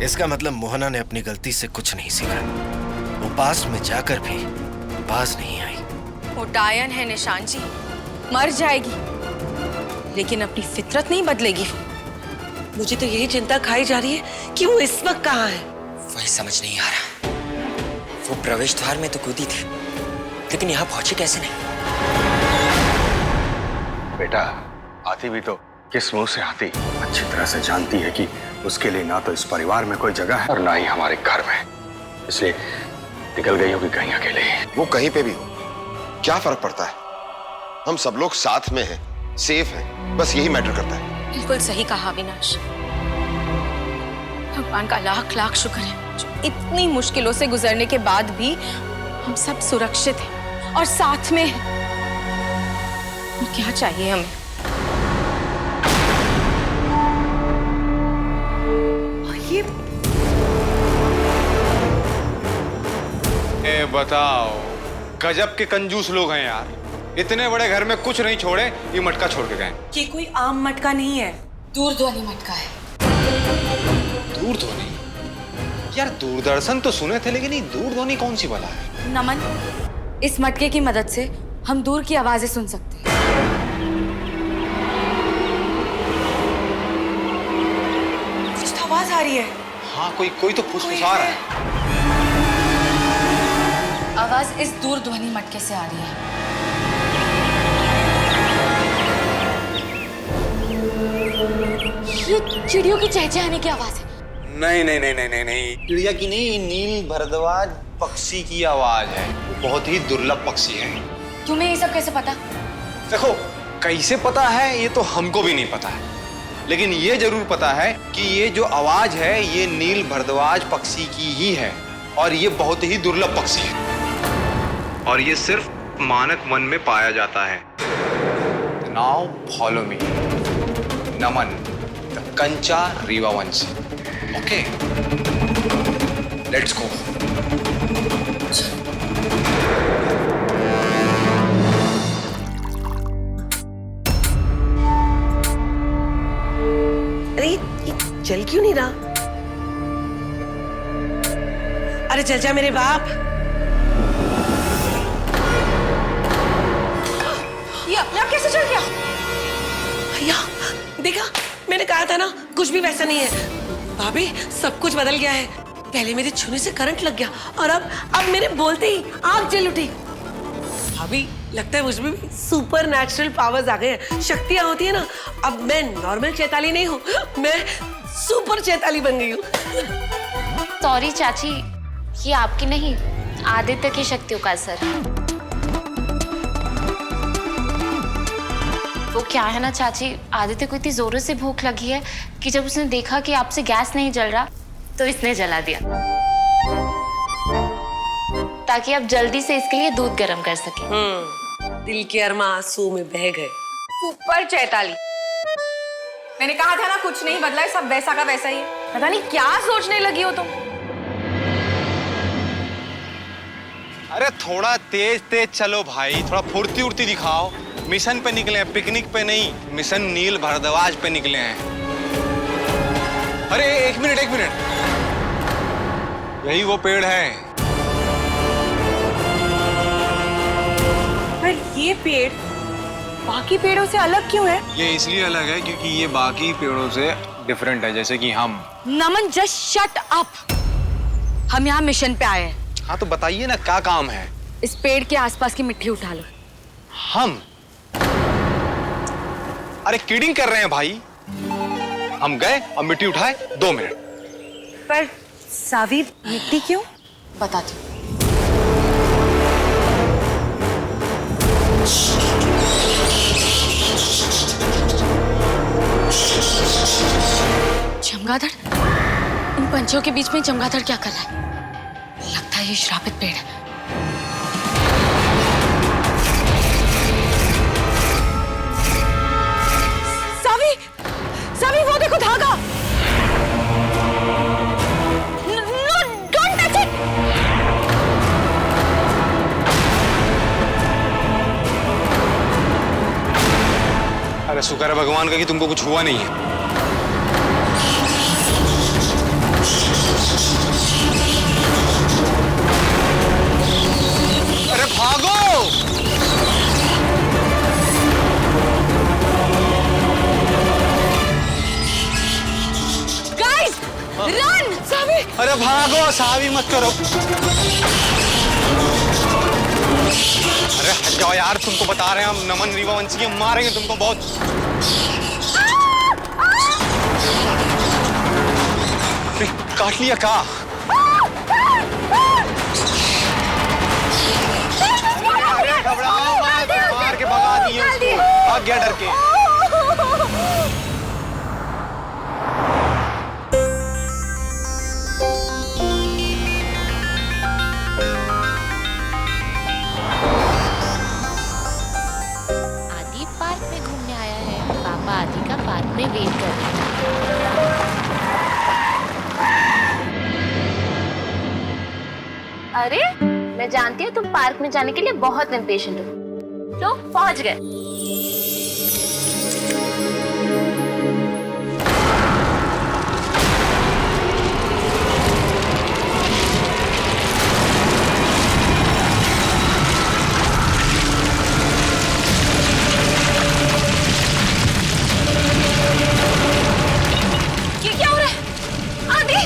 इसका मतलब मोहना ने अपनी गलती से कुछ नहीं सीखा। वो पास में जाकर भी बाज नहीं आई। वो डायन है निशान जी, मर जाएगी लेकिन अपनी फितरत नहीं बदलेगी। मुझे तो यही चिंता खाई जा रही है कि वो इस वक्त कहाँ है। वही समझ नहीं आ रहा। वो प्रवेश द्वार में तो कूदी थी, लेकिन यहाँ पहुंची कैसे नहीं? बेटा, आती भी तो किस मुंह से आती? अच्छी तरह से जानती है कि उसके लिए ना तो इस परिवार में कोई जगह है और ना ही हमारे घर में, इसलिए निकल गई होगी कहीं अकेले ही। वो कहीं पे भी हो, क्या फर्क पड़ता है? हम सब लोग साथ में हैं, सेफ हैं, बस यही मैटर करता है। बिल्कुल सही कहा अविनाश। भगवान का लाख लाख शुक्र है जो इतनी मुश्किलों से गुजरने के बाद भी हम सब सुरक्षित हैं और साथ में हैं। और क्या चाहिए हमें? ये बताओ, गजब के कंजूस लोग हैं यार। इतने बड़े घर में कुछ नहीं छोड़े, ये मटका छोड़ के गए। ये कोई आम मटका नहीं है, दूरध्वनि मटका है। दूरध्वनि? यार दूरदर्शन तो सुने थे, लेकिन ये दूरध्वनि कौन सी बला है? नमन, इस मटके की मदद से हम दूर की आवाजें सुन सकते हैं। कुछ तो आवाज आ रही है। हाँ, कोई तो फुसफुसा रहा है। आवाज इस दूरध्वनि मटके से आ रही है। ये चिड़ियों की चहचहाने की आवाज है। नहीं, चिड़िया की नहीं, नील भरद्वाज पक्षी की आवाज है। बहुत ही दुर्लभ पक्षी है। तुम्हें ये सब कैसे पता? देखो, कैसे पता है ये तो हमको भी नहीं पता है, लेकिन ये जरूर पता है कि ये जो आवाज है ये नील भरद्वाज पक्षी की ही है और ये बहुत ही दुर्लभ पक्षी है और ये सिर्फ मानक वन में पाया जाता है। Now follow me, Naman, the कंचा रीवावंशी। Okay, let's go. अरे ये चल क्यों नहीं रहा? अरे चल जा मेरे बाप। ये अपने आप कैसे चल गया? भैया देखा, मैंने कहा था ना कुछ भी वैसा नहीं है। भाभी, सब कुछ बदल गया है। पहले मेरे छूने से करंट लग गया और अब मेरे बोलते ही आग जल उठी। भाभी, लगता है मुझमें भी सुपर नेचुरल पावर्स आ गए हैं, शक्तियां होती है ना। अब मैं नॉर्मल चैताली नहीं हूँ, मैं सुपर चैताली बन गई हूँ। सॉरी चाची, ये आपकी नहीं, आदित्य की शक्तियों का असर है। वो क्या है ना चाची, आदित्य को इतनी जोरों से भूख लगी है कि जब उसने देखा कि आपसे गैस नहीं जल रहा तो इसने जला दिया, ताकि आप जल्दी से इसके लिए दूध गर्म कर सके। दिल के अरमा आंसू में बह गए। सुपर चैताली। मैंने कहा था ना कुछ नहीं बदला है, सब वैसा का वैसा ही है। पता नहीं क्या सोचने लगी हो तुम। अरे थोड़ा तेज तेज चलो भाई, थोड़ा फुर्ती उर्ती दिखाओ। मिशन पे निकले हैं, पिकनिक पे नहीं। मिशन नील भरद्वाज पे निकले हैं। अरे एक मिनट, यही वो पेड़ है। पर ये पेड़ बाकी पेड़ों से अलग क्यों है? ये इसलिए अलग है क्योंकि ये बाकी पेड़ों से डिफरेंट है, जैसे कि हम। नमन, जस्ट शट अप। हम यहाँ मिशन पे आए हैं। हाँ तो बताइए ना, क्या काम है? इस पेड़ के आसपास की मिट्टी उठा लो। हम? अरे किडिंग कर रहे हैं भाई। हम गए और मिट्टी उठाए 2 मिनट। पर सावी, मिट्टी क्यों? बताती हूँ। चमगादड़, इन पंछियों के बीच में चमगादड़ क्या कर रहा है? लगता है ये श्रापित पेड़ है। सावी, वो देखो धागा। No, don't touch it. अरे शुक्र है भगवान का कि तुमको कुछ हुआ नहीं है। रन! सावी! अरे भागो, सावी मत करो। अरे हट जाओ यार, तुमको बता रहे हैं हम, नमन रीवा वंशी के मारेंगे तुमको बहुत। काट लिया का? घबराओ मत, मार के भगा दिए उसको, भाग गया डर के। आदि पार्क में घूमने आया है, पापा आदि का पार्क में वेट कर रहे हैं। अरे मैं जानती हूँ तुम पार्क में जाने के लिए बहुत इम्पेशेंट हो, तो पहुंच गए। ये क्या हो रहा है? आदि!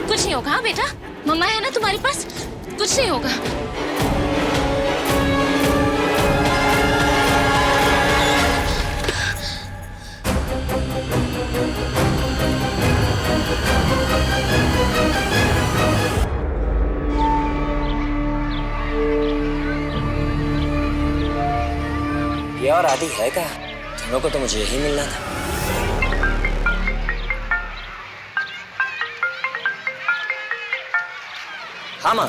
कुछ नहीं होगा। हाँ बेटा, मम्मा है ना तुम्हारे पास, कुछ नहीं होगा। ये और आदि है क्या? दोनों को तो मुझे यही मिलना था। हाँ माँ।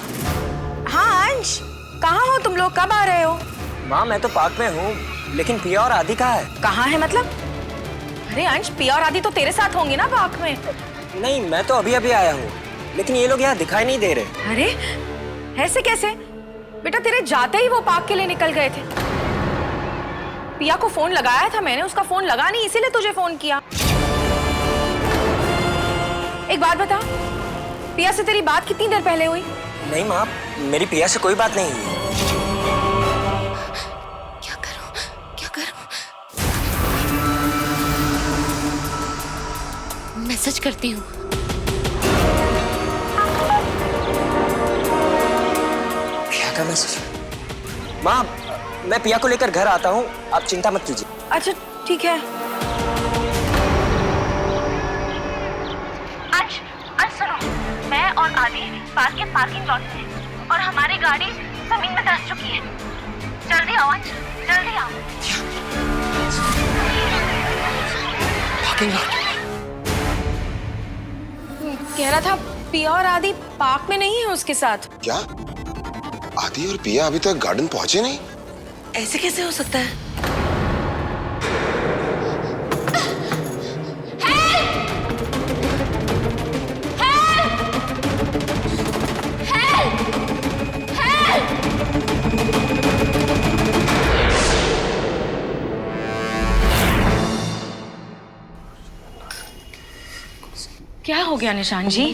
हाँ अंश, कहाँ हो तुम लोग, कब आ रहे हो? माँ मैं तो पार्क में हूँ, लेकिन पिया और आदि कहाँ है? कहाँ है मतलब? अरे अंश, पिया और आदि तो तेरे साथ होंगे ना पार्क में। नहीं, मैं तो अभी अभी आया हूँ, लेकिन ये लोग यहाँ दिखाई नहीं दे रहे। अरे ऐसे कैसे बेटा, तेरे जाते ही वो पार्क के लिए निकल गए थे। पिया को फोन लगाया था मैंने, उसका फोन लगा नहीं, इसीलिए तुझे फोन किया। एक बात बता, पिया से तेरी बात कितनी देर पहले हुई? नहीं माँ, मेरी पिया से कोई बात नहीं हुई है। क्या करूं, क्या करूं? मैसेज करती हूँ। पिया का मैसेज? माँ मैं पिया को लेकर घर आता हूँ, आप चिंता मत कीजिए। अच्छा ठीक है। आज सुनो, मैं और आदि पार्क के पार्किंग लॉट में हैं और हमारी गाड़ी जमीन में धंस चुकी है। जल्दी आओ अंश, जल्दी आओ। Parking lot? कह रहा था पिया और आदि पार्क में नहीं है उसके साथ। क्या आदि और पिया अभी तक गार्डन पहुंचे नहीं? ऐसे कैसे हो सकता है? क्या हो गया निशान जी?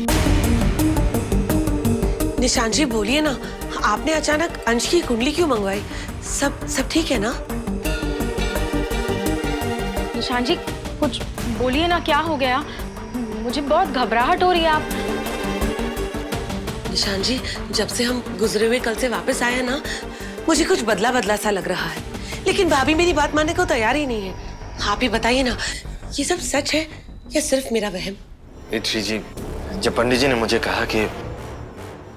निशान जी बोलिए ना, आपने अचानक अंश की कुंडली क्यों मंगवाई? सब ठीक है ना? निशान जी कुछ बोलिए ना, क्या हो गया? मुझे बहुत घबराहट हो रही है। आप निशान जी, जब से हम गुजरे हुए कल से वापस आए हैं ना, मुझे कुछ बदला बदला सा लग रहा है। लेकिन भाभी मेरी बात मानने को तैयार ही नहीं है। आप ही बताइए ना, ये सब सच है या सिर्फ मेरा वहम? श्री जी, जब पंडित जी ने मुझे कहा कि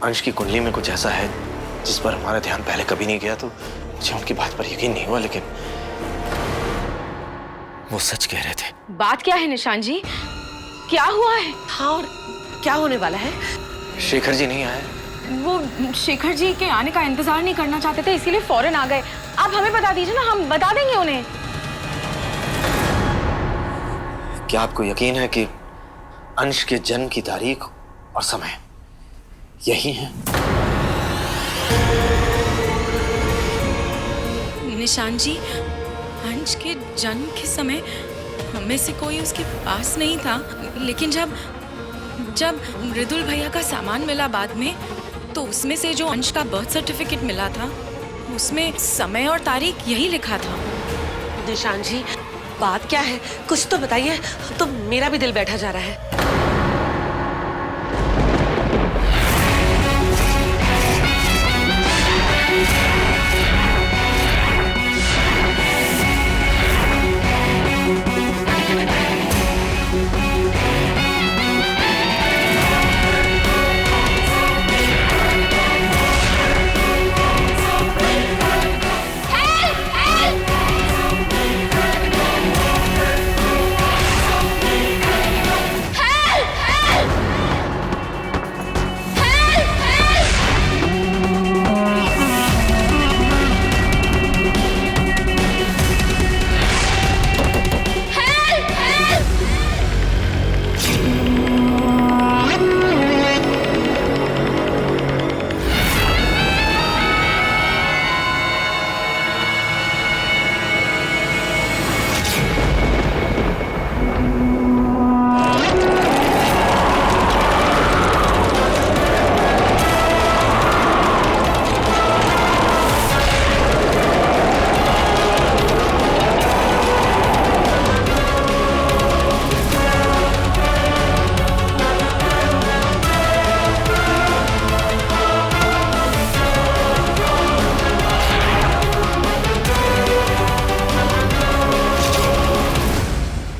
अंश की कुंडली में कुछ ऐसा है जिस पर हमारा ध्यान पहले कभी नहीं गया, तो मुझे उनकी बात पर यकीन नहीं हुआ, लेकिन वो सच कह रहे थे। बात क्या है निशान जी? क्या हुआ है? हाँ, और क्या होने वाला है? शेखर जी नहीं आए। वो शेखर जी के आने का इंतजार नहीं करना चाहते थे, इसीलिए फौरन आ गए। आप हमें बता दीजिए ना, हम बता देंगे उन्हें। क्या आपको यकीन है कि अंश के जन्म की तारीख और समय यही है? निशान जी, अंश के जन्म के समय हमें से कोई उसके पास नहीं था, लेकिन जब मृदुल भैया का सामान मिला बाद में, तो उसमें से जो अंश का बर्थ सर्टिफिकेट मिला था, उसमें समय और तारीख यही लिखा था। निशान जी, बात क्या है? कुछ तो बताइए, तो मेरा भी दिल बैठा जा रहा है।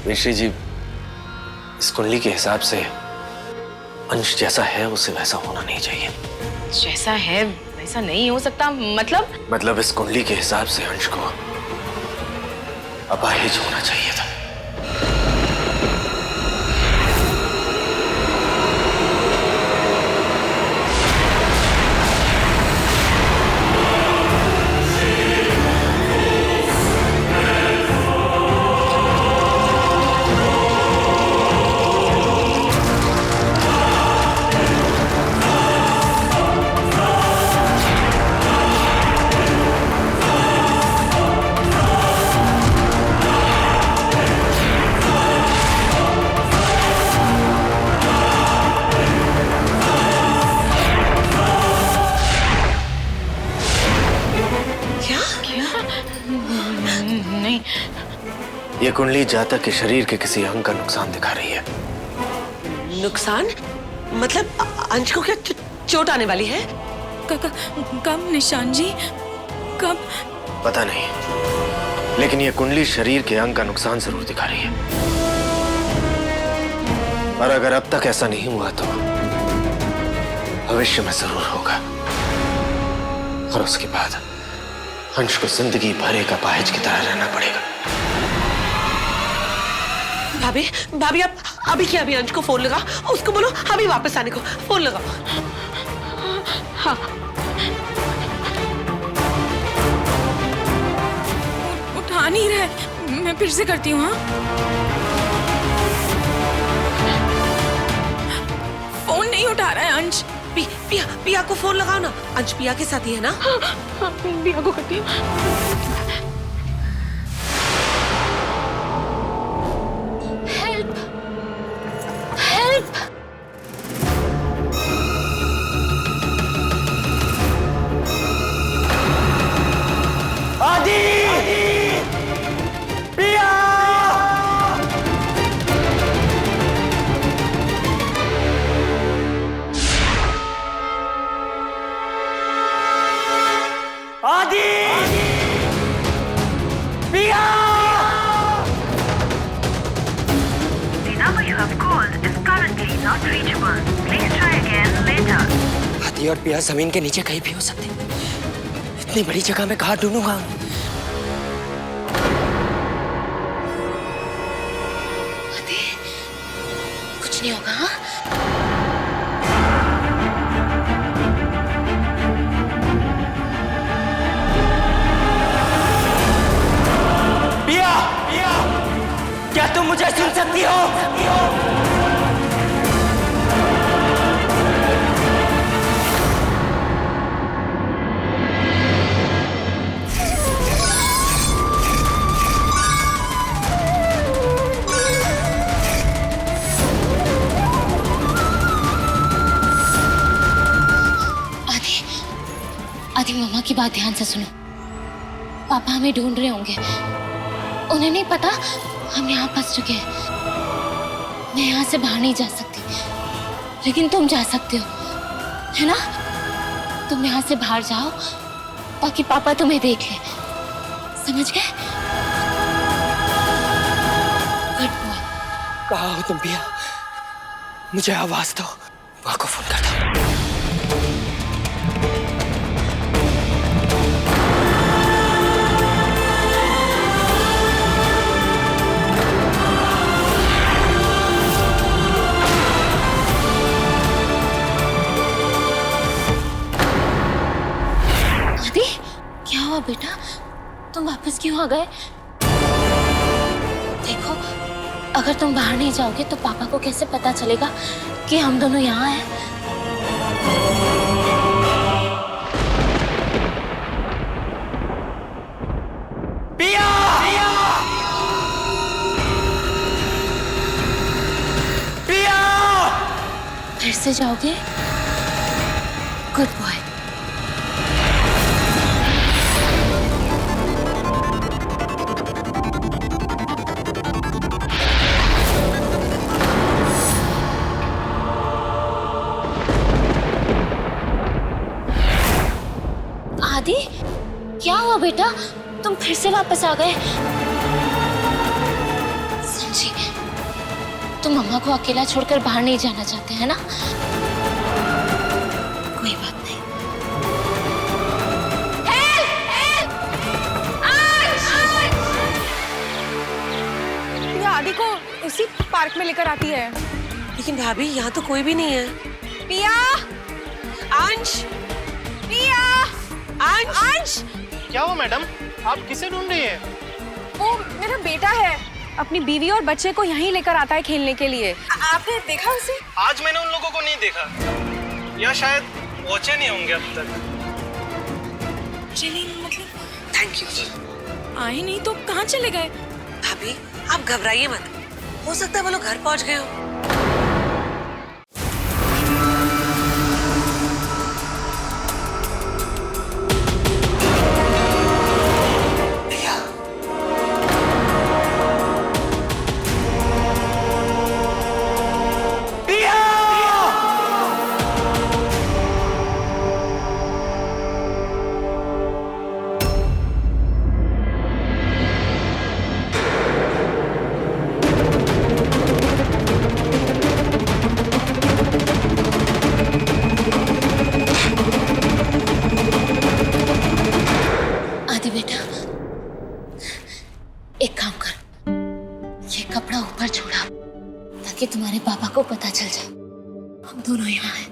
ऋषि जी, इस कुंडली के हिसाब से अंश जैसा है उसे वैसा होना नहीं चाहिए। जैसा है वैसा नहीं हो सकता? मतलब इस कुंडली के हिसाब से अंश को अपाहिज होना चाहिए था। ये कुंडली जातक के शरीर के किसी अंग का नुकसान दिखा रही है। नुकसान? मतलब अंश को क्या चोट आने वाली है? कब निशान जी, कब? पता नहीं, लेकिन ये कुंडली शरीर के अंग का नुकसान जरूर दिखा रही है। और अगर अब तक ऐसा नहीं हुआ तो भविष्य में जरूर होगा। और उसके बाद अंश को जिंदगी भर एक अपाहिज की तरह रहना पड़ेगा। भाभी, भाभी आप अभी क्या अभी अंश को फोन लगा, उसको बोलो अभी वापस आने को। फोन लगाओ। हाँ। उठा नहीं रहे, मैं फिर से करती हूँ। हाँ, फोन नहीं उठा रहा है अंश। पिया को फोन लगाओ ना। अंश पिया के साथ ही है ना? हाँ, पिया को करती हूँ। currently not reachable. Please try again later. आदि और पिया जमीन के नीचे कहीं भी हो सकते। इतनी बड़ी जगह में कहाँ ढूंढूंगा? आदि, कुछ नहीं होगा। हाँ? क्या तुम मुझे सुन सकती हो? आदि मम्मा की बात ध्यान से सुनो। पापा हमें ढूंढ रहे होंगे। उन्हें नहीं पता हम यहाँ फंस चुके हैं। मैं यहाँ से बाहर नहीं जा सकती, लेकिन तुम जा सकते हो, है ना? तुम यहाँ से बाहर जाओ ताकि पापा तुम्हें देख ले। समझ गए? Good boy. कहाँ हो तुम पिया? मुझे आवाज दो, माँ को फोन करता हूँ। क्या हुआ बेटा? तुम वापस क्यों आ गए? देखो, अगर तुम बाहर नहीं जाओगे तो पापा को कैसे पता चलेगा कि हम दोनों यहाँ हैं? पिया! पिया! फिर से जाओगे? Good boy. आदि, क्या हुआ बेटा? तुम फिर से वापस आ गए? समझी, तुम मम्मा को अकेला छोड़कर बाहर नहीं जाना चाहते हैं ना? कोई बात नहीं। ये आदि को उसी पार्क में लेकर आती है। लेकिन भाभी यहाँ तो कोई भी नहीं है। पिया, अंश, पिया, अंश, क्या हुआ मैडम? आप किसे ढूंढ रही हैं? वो मेरा बेटा है। अपनी बीवी और बच्चे को यहीं लेकर आता है खेलने के लिए। आपने देखा उसे? आज मैंने उन लोगों को नहीं देखा, या शायद पहुंचे नहीं होंगे अब तक। चलिए, मतलब थैंक यू। आए नहीं तो कहाँ चले गए? भाभी आप घबराइए मत, हो सकता है वो लोग घर पहुंच गए हो। एक काम कर, ये कपड़ा ऊपर छोड़ा ताकि तुम्हारे पापा को पता चल जाए हम दोनों यहाँ हैं।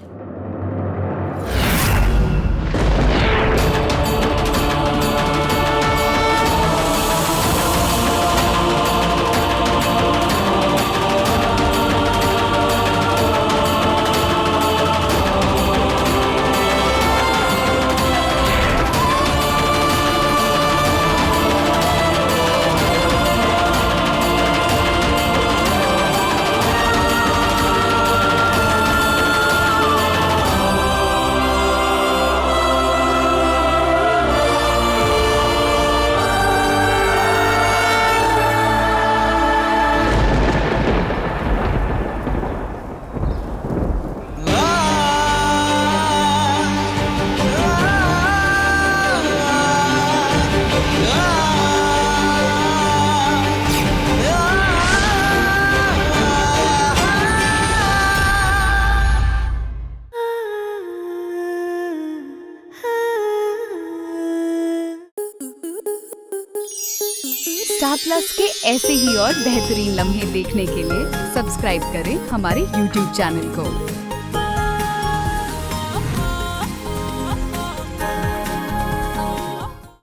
स्टार प्लस के ऐसे ही और बेहतरीन लम्हे देखने के लिए सब्सक्राइब करें हमारे YouTube चैनल को।